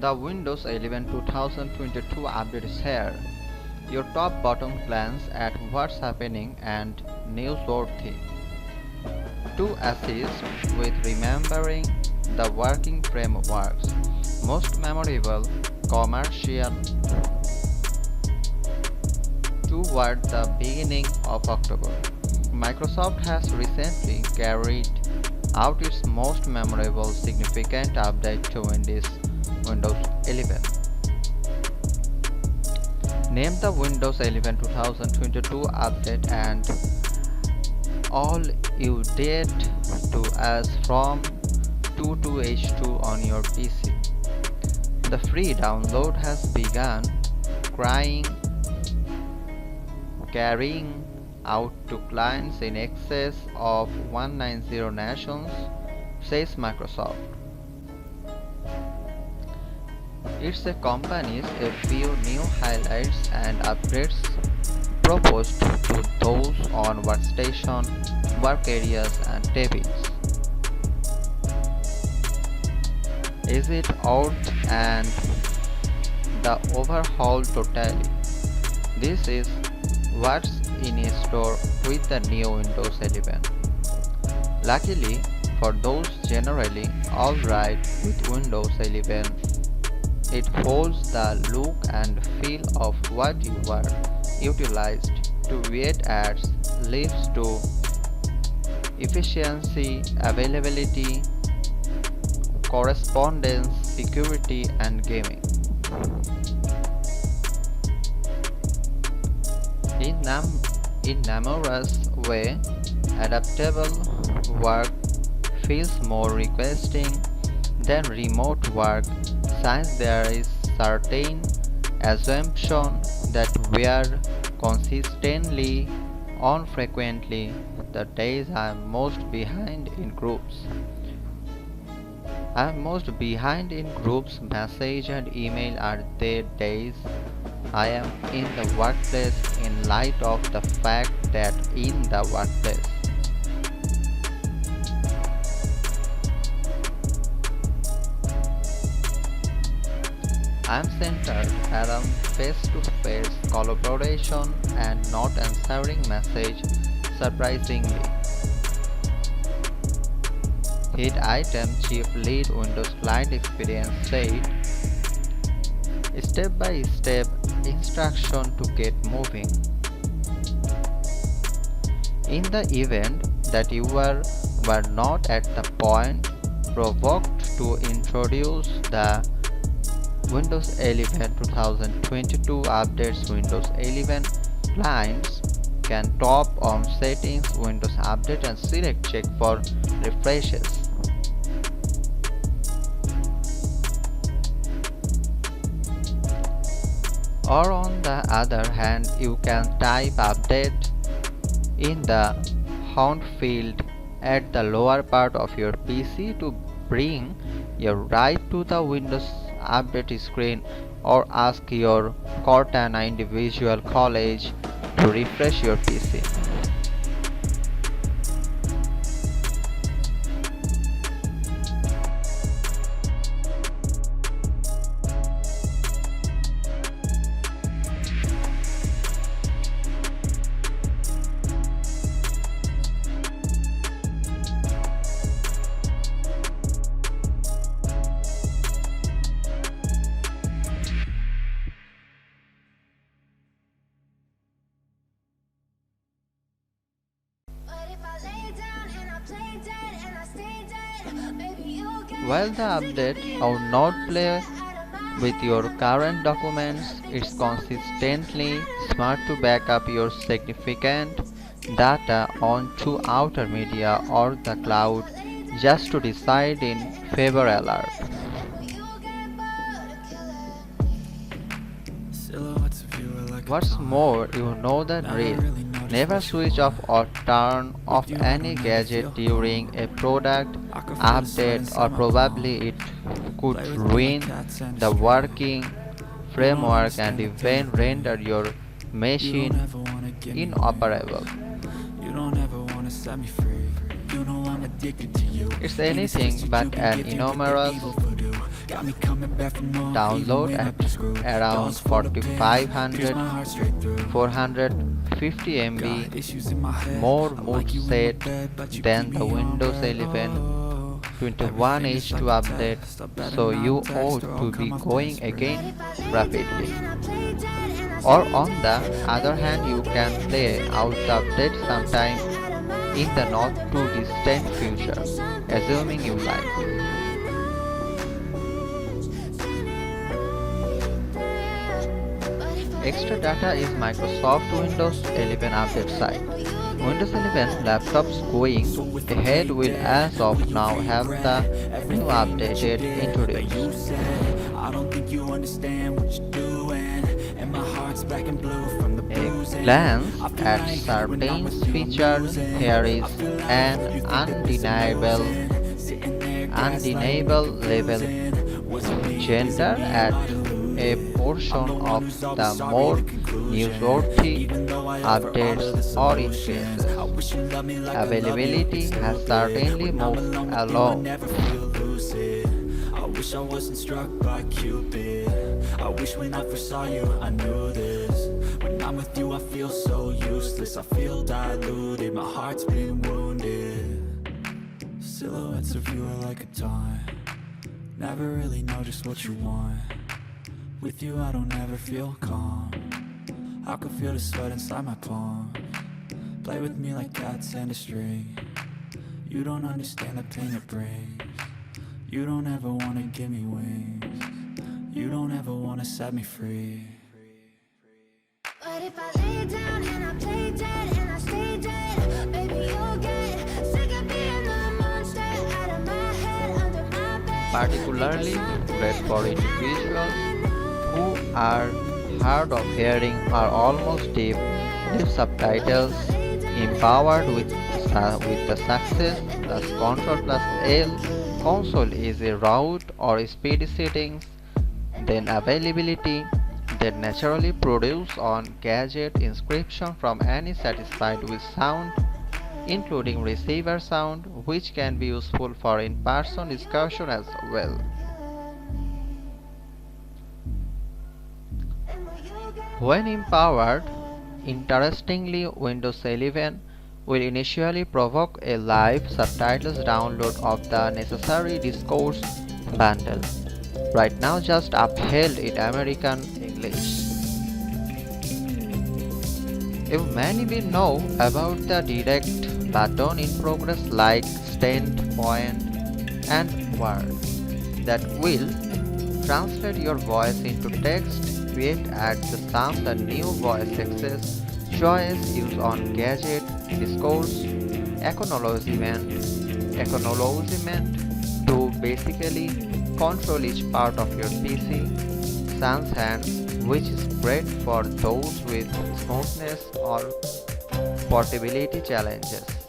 The Windows 11 2022 update is here. Your top bottom glance at what's happening and newsworthy. To assist with remembering the working frameworks, most memorable commercial toward the beginning of October. Microsoft has recently carried out its most memorable significant update to Windows 11. Named the Windows 11 2022 update and all you did to as from 22H2 on your PC. The free download has begun carrying out to clients in excess of 190 nations, says Microsoft. It accompanies a few new highlights and upgrades proposed to those on workstation, work areas and tables. Is it worth and the overhaul totally? This is what's in store with the new Windows 11. Luckily for those generally alright with Windows 11, it holds the look and feel of what you were utilized to create ads, leads to efficiency, availability, correspondence, security and gaming. In numerous way, adaptable work feels more requesting than remote work, since there is certain assumption that we are consistently on frequently the days I am most behind in groups. Message and email are the days I am in the workplace in light of the fact that in the workplace I am centered around face-to-face collaboration and not answering message surprisingly. Hit item chief lead Windows Client Experience said, step-by-step instruction to get moving. In the event that you were not at the point provoked to introduce the Windows 11 2022 updates, Windows 11 clients can tap on settings, Windows Update and select check for refreshes. Or on the other hand, you can type update in the home field at the lower part of your PC to bring you right to the Windows Update screen, or ask your Cortana individual college to refresh your PC. While the update will not play with your current documents, it's consistently smart to back up your significant data onto outer media or the cloud just to decide in favor alert. What's more, you know the drill. Never switch off or turn off any gadget during a product update, or probably it could ruin the working framework and even render your machine inoperable. It's anything but an enormous Download at around 4500 450 MB more mood set than the Windows 11 21H2 update, so you ought to be going again rapidly. Or on the other hand, you can play out the update sometime in the not too distant future, assuming you like. Extra data is Microsoft Windows 11 update site. Windows 11 laptops going ahead will as of now have the new updated introduced. A glance at certain features, here is an undeniable level. Gender at a portion of the more newsworthy updates or increases. Availability has certainly moved along. Wish I wasn't struck by Cupid. I wish when I first saw you I knew this. When I'm with you I feel so useless. I feel diluted, my heart's been wounded. Silhouettes of you are like a taunt. Never really know just what you want. With you I don't ever feel calm. I can feel the sweat inside my palms. Play with me like cats and a string. You don't understand the pain it brings. You don't ever wanna give me wings. You don't ever wanna set me free. But if I lay down and I play dead and I stay dead, baby you'll get sick of being the monster out of my head, under my bed. Particularly great for individuals who are hard of hearing or almost deaf subtitles, empowered with the success plus Ctrl plus L console is a route or speed settings, then availability, then naturally produce on gadget inscription from any satisfied with sound, including receiver sound, which can be useful for in-person discussion as well. When empowered, interestingly, Windows 11 will initially provoke a live subtitles download of the necessary discourse bundle. Right now just upheld in American English. If many will know about the direct button in progress like stand, point and word that will translate your voice into text, create at the sound the new voice access choice used on gadget, discourse, acknowledgement to basically control each part of your PC, sans hands, which is great for those with smoothness or portability challenges.